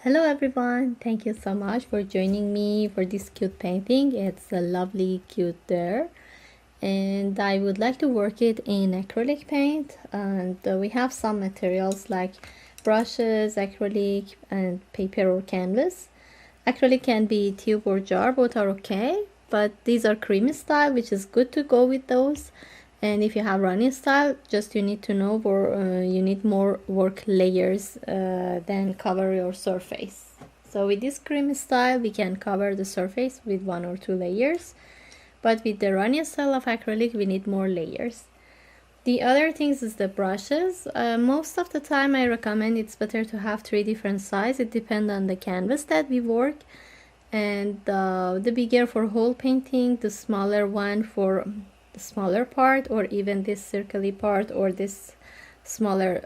Hello everyone, thank you so much for joining me for this cute painting. It's a lovely cute there, and I would like to work it in acrylic paint, and we have some materials like brushes, acrylic and paper or canvas. Acrylic can be tube or jar, both are okay, but these are creamy style, which is good to go with those. And if you have running style, just you need to know you need more work layers than cover your surface. So with this creamy style, we can cover the surface with 1 or 2 layers, but with the running style of acrylic, we need more layers. The other things is the brushes. Most of the time I recommend it's better to have 3 different sizes. It depends on the canvas that we work, and the bigger for whole painting, the smaller one for the smaller part, or even this circly part or this smaller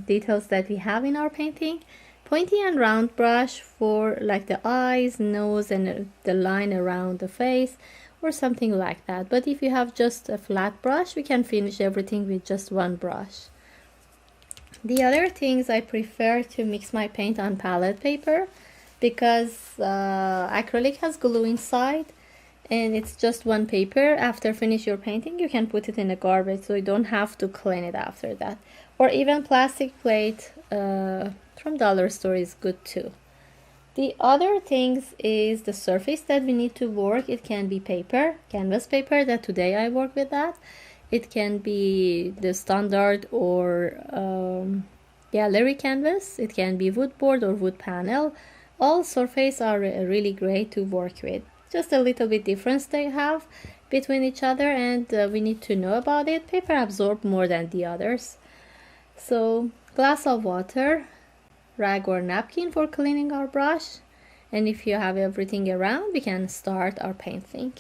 details that we have in our painting. Pointy and round brush for like the eyes, nose, and the line around the face or something like that. But if you have just a flat brush, we can finish everything with just one brush. The other things, I prefer to mix my paint on palette paper because acrylic has glue inside and it's just one paper. After finish your painting, you can put it in a garbage, so you don't have to clean it after that. Or even plastic plate from dollar store is good too. The other things is the surface that we need to work. It can be paper, canvas paper, that today I work with that. It can be the standard or gallery canvas. It can be wood board or wood panel. All surface are really great to work with. Just a little bit difference they have between each other, and we need to know about it. Paper absorb more than the others. So glass of water, rag or napkin for cleaning our brush, and if you have everything around, we can start our painting.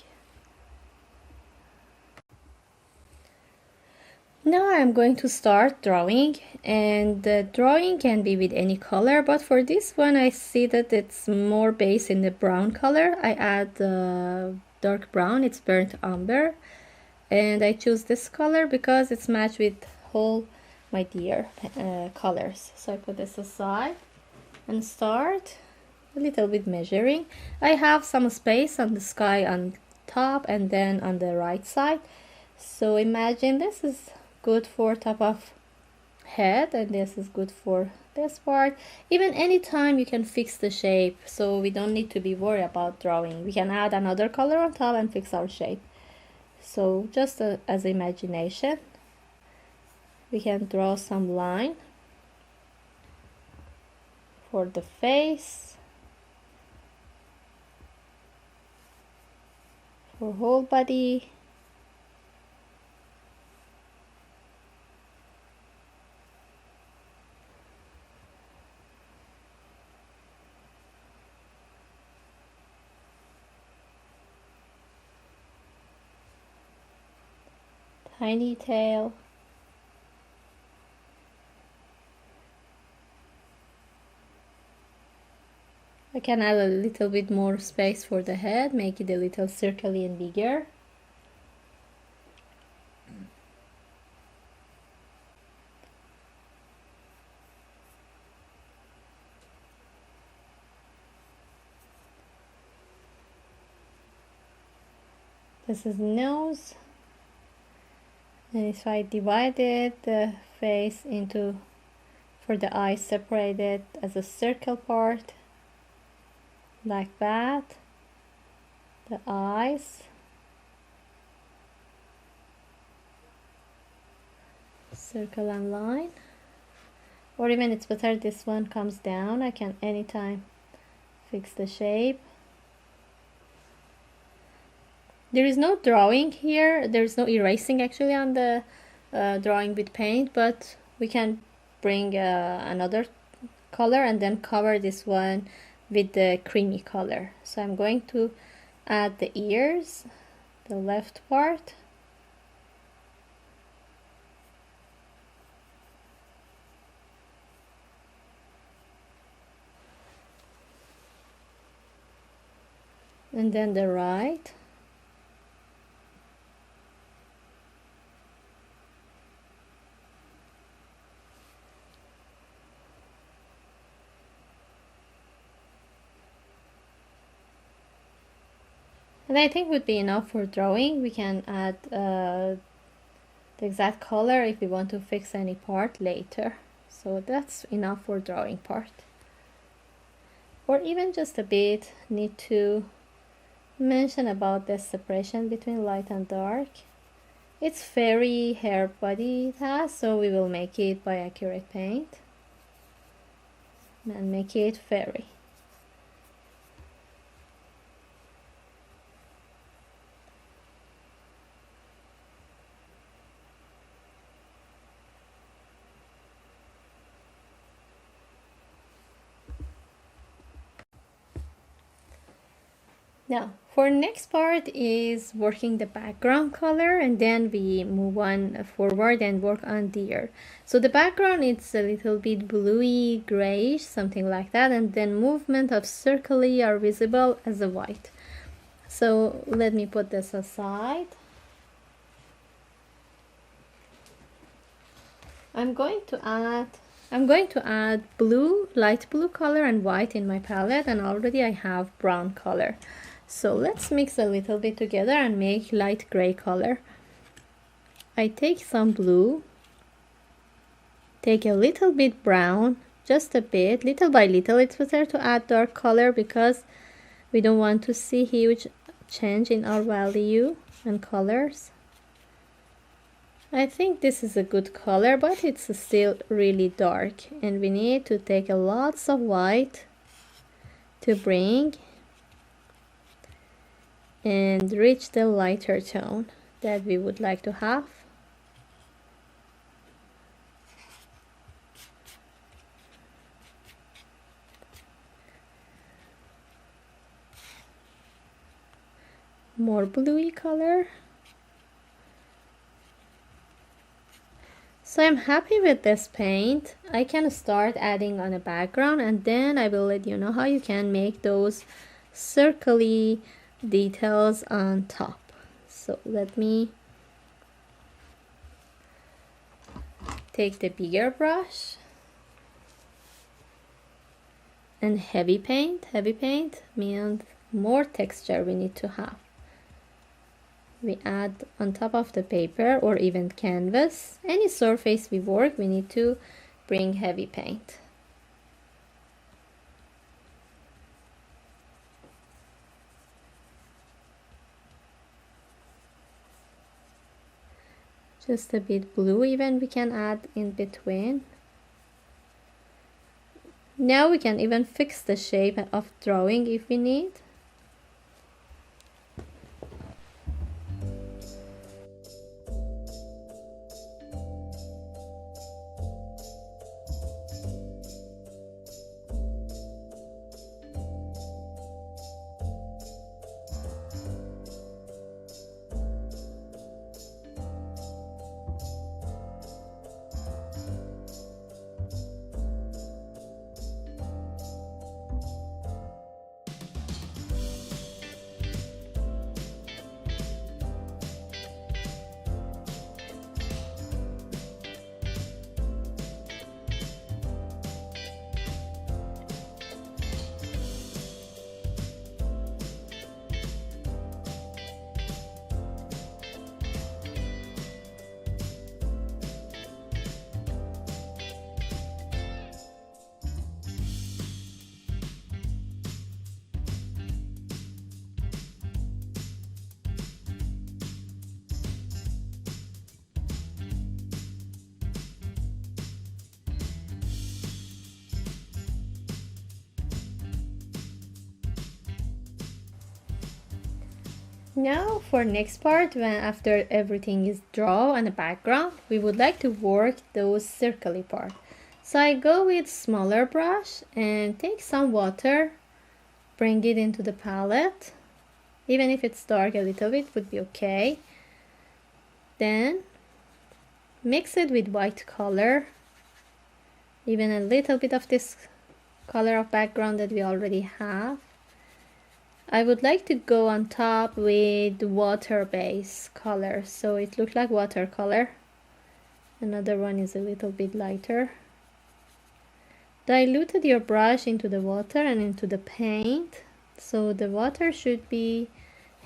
Now I'm going to start drawing, and the drawing can be with any color, but for this one I see that it's more based in the brown color. I add dark brown, it's burnt umber, and I choose this color because it's matched with whole my dear colors. So I put this aside and start a little bit measuring. I have some space on the sky on top and then on the right side. So imagine this is good for top of head and this is good for this part. Even anytime you can fix the shape, so we don't need to be worried about drawing. We can add another color on top and fix our shape. So just as imagination, we can draw some line for the face, for whole body, tiny tail, I can add a little bit more space for the head, make it a little circly and bigger. This is nose, and if I divided the face into, for the eyes, separated as a circle part, like that, the eyes, circle and line, or even it's better this one comes down. I can anytime fix the shape. There is no drawing here, there is no erasing actually on the drawing with paint, but we can bring another color and then cover this one with the creamy color. So I'm going to add the ears, the left part, and then the right, And I think would be enough for drawing. We can add the exact color if we want to fix any part later. So that's enough for drawing part. Or even just a bit, need to mention about the separation between light and dark. It's fairy hair body it has, so we will make it by Acrylic paint and make it fairy. Now, for next part is working the background color, and then we move on forward and work on deer. So the background it's a little bit bluey, grayish, something like that, and then movement of circly are visible as a white. So let me put this aside. I'm going to add blue, light blue color and white in my palette, and already I have brown color. So let's mix a little bit together and make light gray color. I take some blue, take a little bit brown, just a bit, little by little. It's better to add dark color because we don't want to see huge change in our value and colors. I think this is a good color, but it's still really dark, and we need to take a lots of white to bring and reach the lighter tone that we would like to have. More bluey color. So I'm happy with this paint. I can start adding on a background, and then I will let you know how you can make those circly details on top. So let me take the bigger brush and heavy paint. Heavy paint means more texture we need to have. We add on top of the paper or even canvas, any surface we work, we need to bring heavy paint. Just a bit blue even we can add in between. Now we can even fix the shape of drawing if we need. Now for next part, when after everything is drawn on the background, we would like to work those circly part. So I go with smaller brush and take some water, bring it into the palette. Even if it's dark a little bit would be okay. Then mix it with white color, even a little bit of this color of background that we already have. I would like to go on top with water base color, so it looks like watercolor. Another one is a little bit lighter. Diluted your brush into the water and into the paint, so the water should be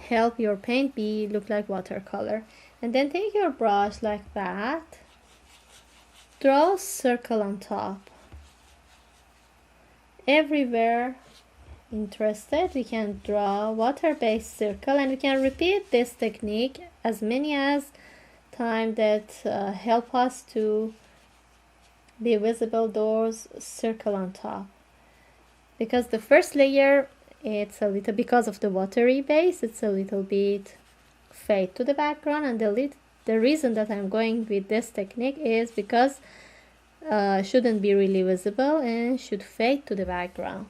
help your paint be look like watercolor. And then take your brush like that, draw a circle on top. Everywhere interested, we can draw water-based circle, and we can repeat this technique as many as time that help us to be visible those circle on top. Because the first layer, it's a little, because of the watery base, it's a little bit fade to the background, and the reason that I'm going with this technique is because shouldn't be really visible and should fade to the background.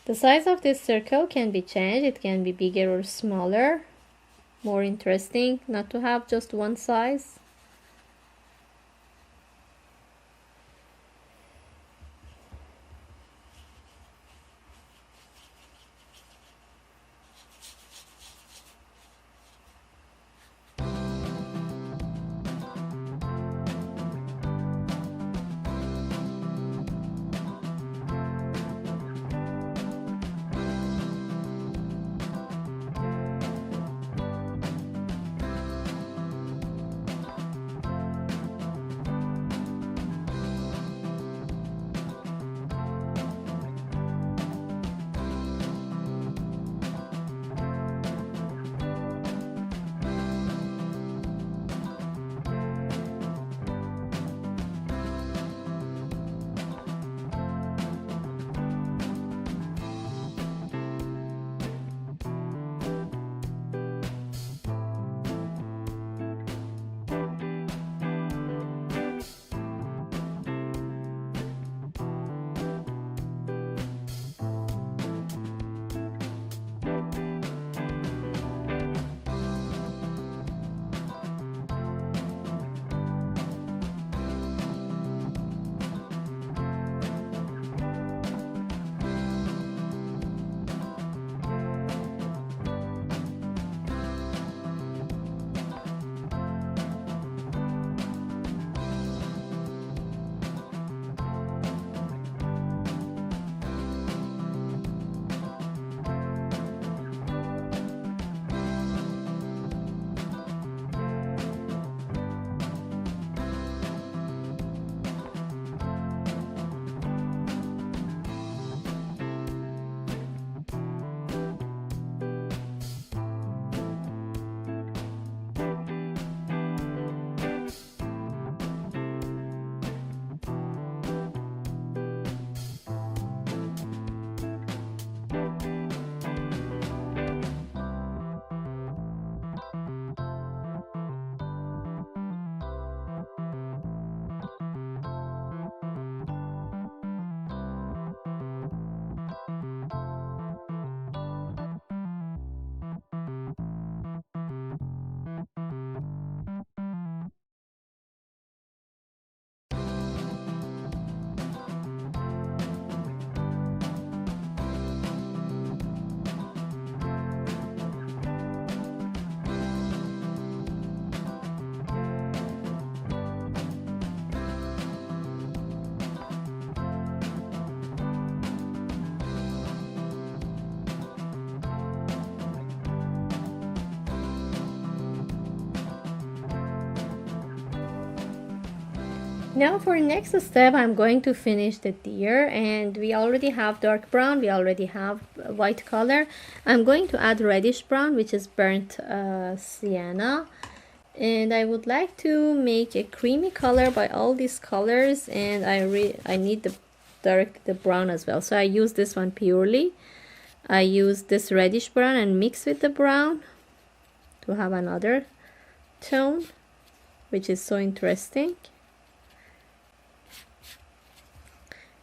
The size of this circle can be changed. It can be bigger or smaller. More interesting not to have just one size. Now for next step, I'm going to finish the deer, and we already have dark brown, we already have white color. I'm going to add reddish brown, which is burnt sienna, and I would like to make a creamy color by all these colors, and I need the brown as well. So I use this one purely. I use this reddish brown and mix with the brown to have another tone, which is so interesting.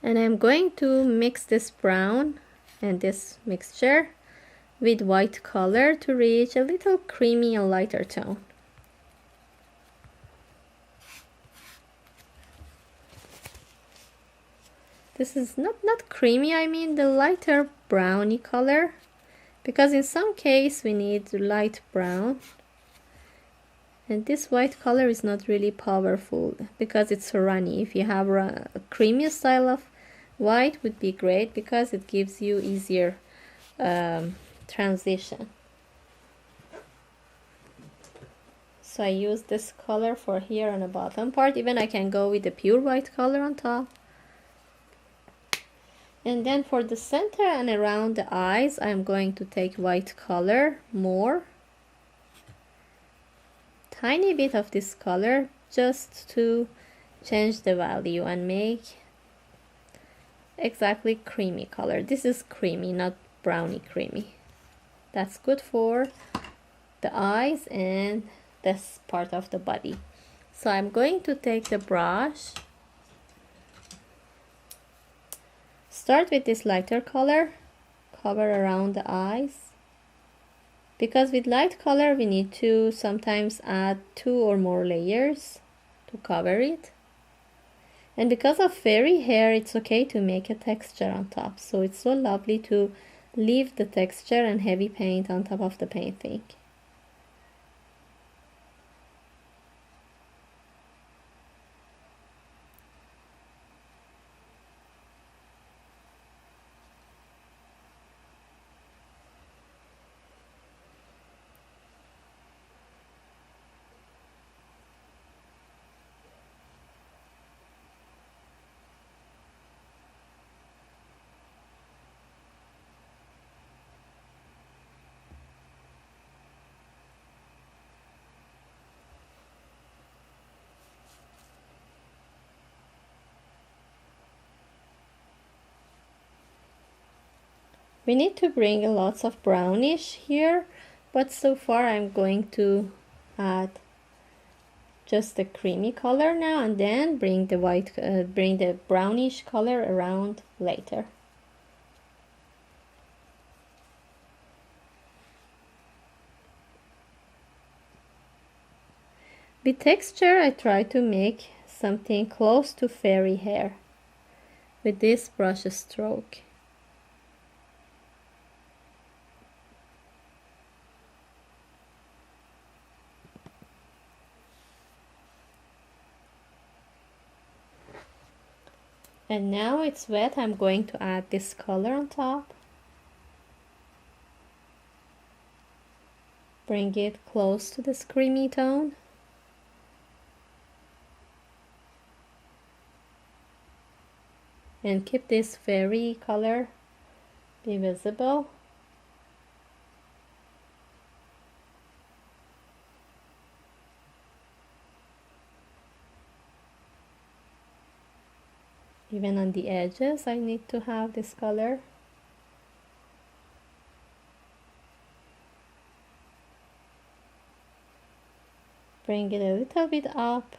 And I'm going to mix this brown and this mixture with white color to reach a little creamy and lighter tone. This is not creamy, I mean the lighter browny color, because in some case we need light brown, and this white color is not really powerful because it's runny. If you have a creamy style of white would be great because it gives you easier transition. So I use this color for here on the bottom part. Even I can go with the pure white color on top. And then for the center and around the eyes, I'm going to take white color more. Tiny bit of this color just to change the value and make exactly creamy color. This is creamy, not browny creamy. That's good for the eyes and this part of the body. So I'm going to take the brush, start with this lighter color, cover around the eyes, because with light color we need to sometimes add 2 or more layers to cover it. And because of fairy hair, it's okay to make a texture on top. So it's so lovely to leave the texture and heavy paint on top of the painting. We need to bring lots of brownish here, but so far I'm going to add just the creamy color now, and then bring the bring the brownish color around later. With texture, I try to make something close to fairy hair with this brush stroke. And now it's wet, I'm going to add this color on top. Bring it close to this creamy tone. And keep this fairy color be visible. Even on the edges, I need to have this color. Bring it a little bit up.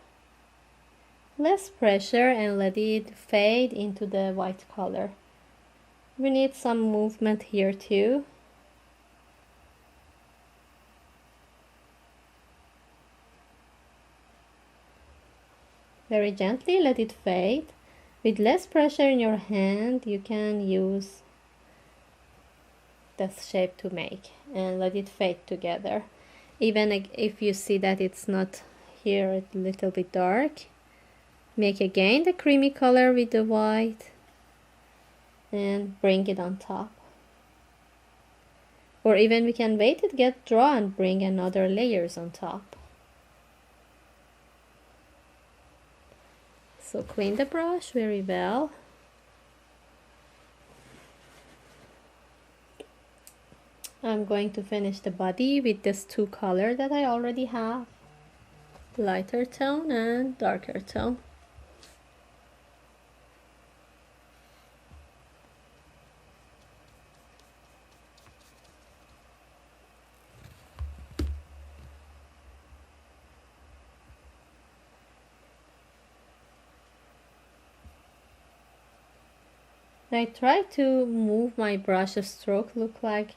Less pressure and let it fade into the white color. We need some movement here too. Very gently let it fade. With less pressure in your hand, you can use this shape to make and let it fade together. Even if you see that it's not here, a little bit dark, make again the creamy color with the white and bring it on top. Or even we can wait it get dry and bring another layers on top. So clean the brush very well. I'm going to finish the body with this 2 color that I already have. Lighter tone and darker tone. I try to move my brush stroke look like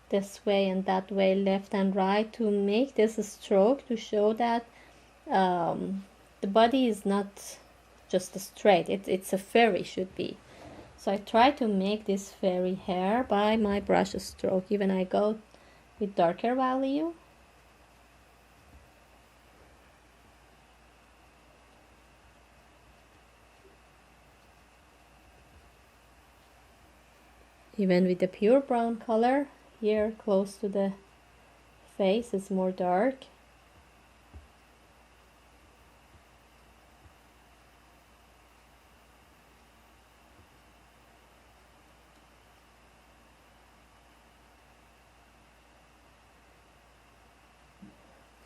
this way and that way, left and right, to make this stroke to show that the body is not just straight, it's a fairy should be. So I try to make this fairy hair by my brush stroke. Even I go with darker value. Even with the pure brown color, here close to the face is more dark.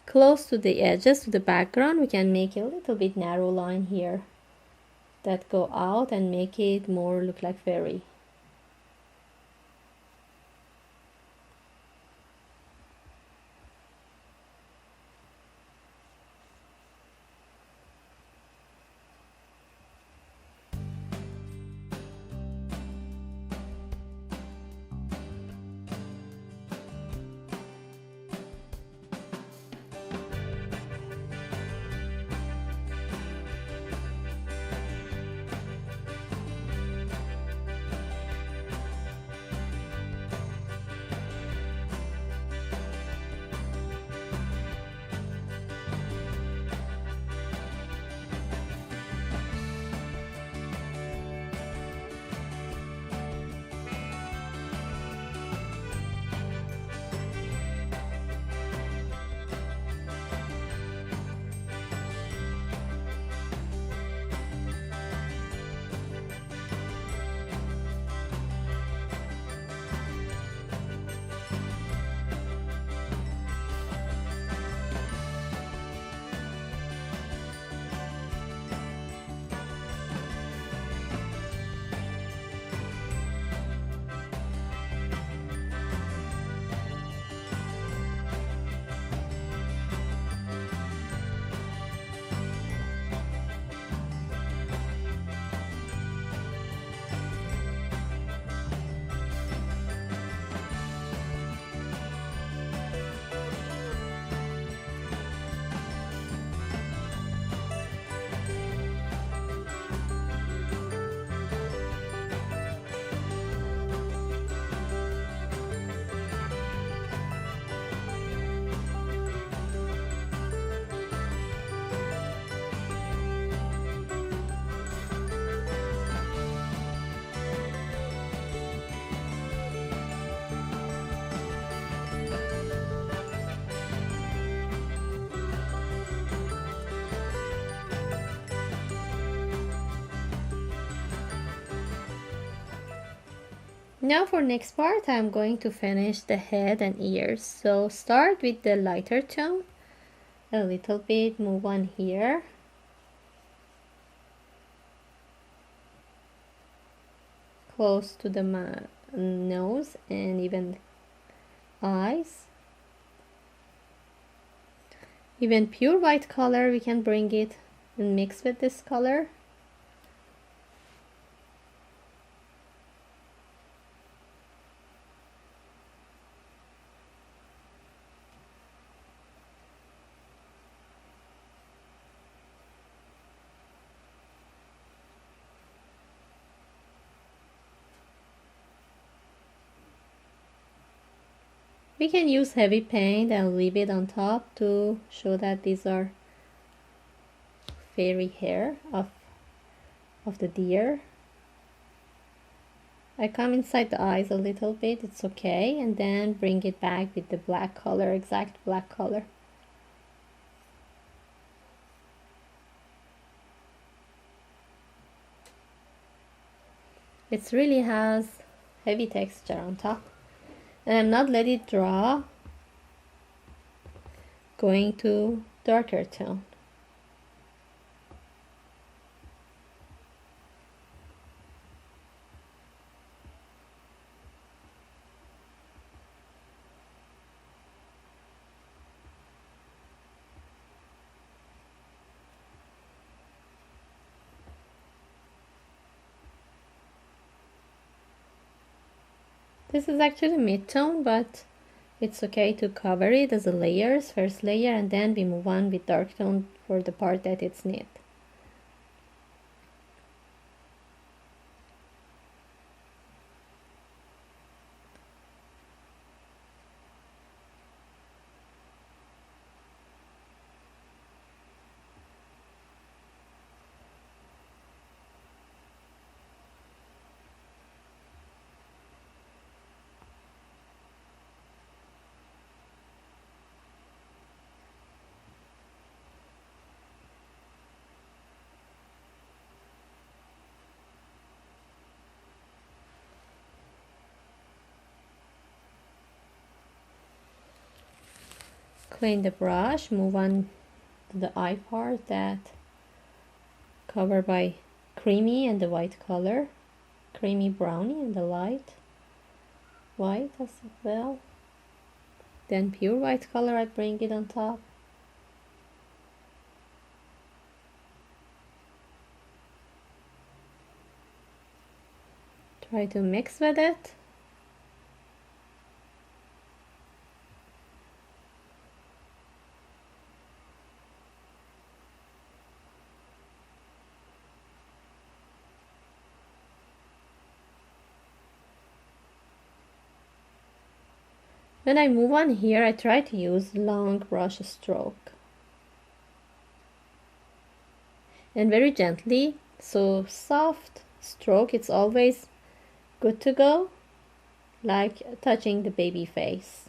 Close to the edges, to the background, we can make a little bit narrow line here that go out and make it more look like fairy. Now for next part, I'm going to finish the head and ears. So start with the lighter tone, a little bit, move on here. Close to the nose and even eyes. Even pure white color, we can bring it and mix with this color. We can use heavy paint and leave it on top to show that these are fairy hair of the deer. I come inside the eyes a little bit, it's okay, and then bring it back with the black color, exact black color. It really has heavy texture on top. And I'm not let it draw, going to darker tone. This is actually mid-tone, but it's okay to cover it as a layers, first layer, and then we move on with dark tone for the part that it's neat. Clean the brush, move on to the eye part that covered by creamy and the white color, creamy brownie and the light white as well. Then pure white color, I bring it on top. Try to mix with it. When I move on here, I try to use long brush stroke. And very gently, so soft stroke, it's always good to go, like touching the baby face.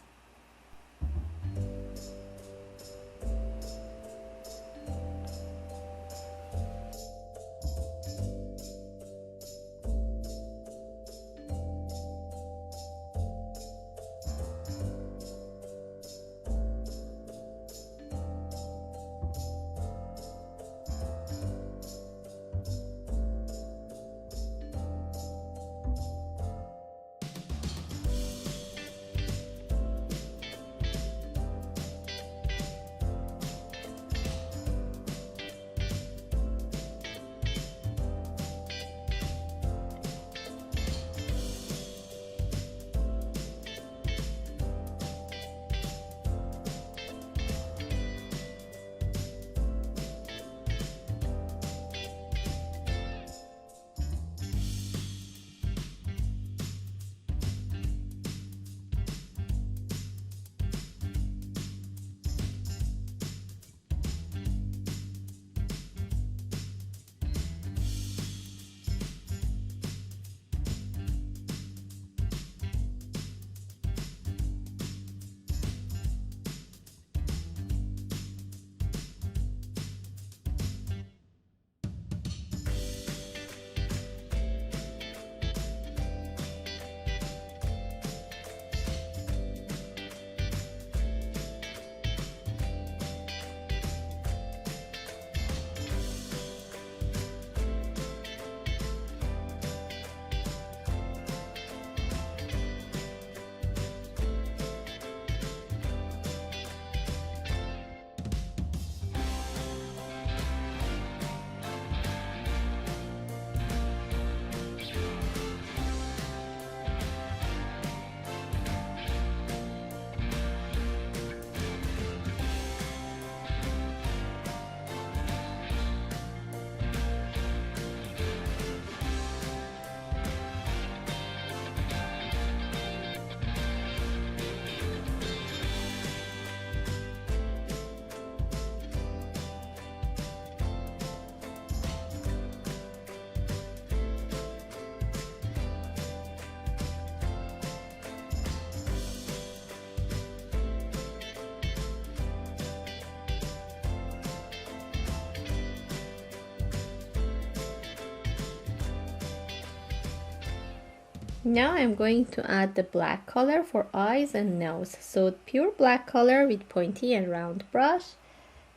Now I'm going to add the black color for eyes and nose. So pure black color with pointy and round brush.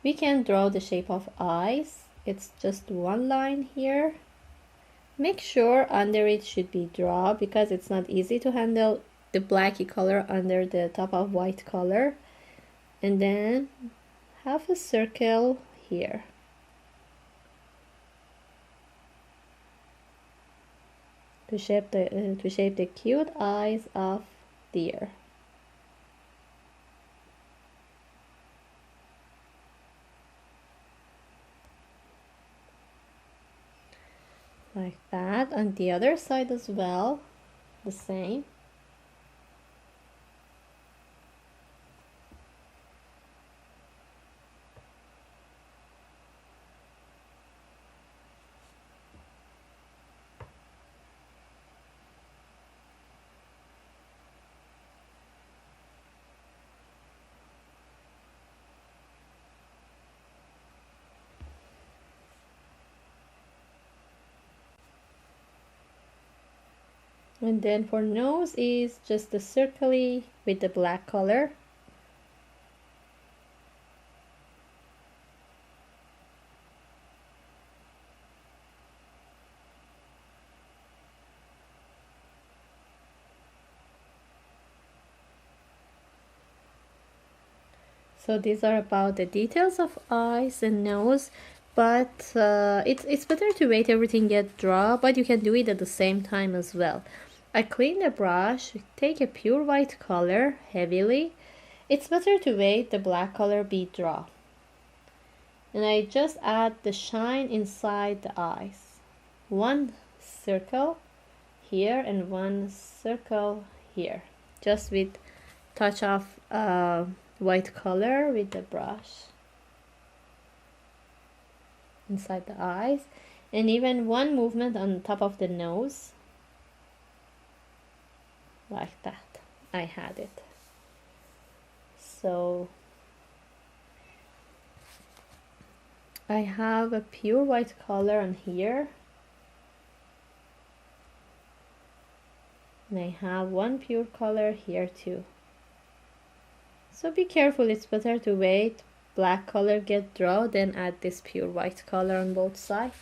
We can draw the shape of eyes. It's just one line here. Make sure under it should be draw because it's not easy to handle the blacky color under the top of white color. And then have a circle here. To shape the cute eyes of deer. Like that. On the other side as well, the same. And then for nose is just the circly with the black color. So these are about the details of eyes and nose, but it's better to wait everything get dry, but you can do it at the same time as well. I clean the brush, take a pure white color heavily. It's better to wait the black color be dry. And I just add the shine inside the eyes. One circle here and one circle here, just with touch of white color with the brush inside the eyes, and even one movement on top of the nose like that. I had it. So I have a pure white color on here, and I have one pure color here too. So be careful, it's better to wait black color get dry, then add this pure white color on both sides.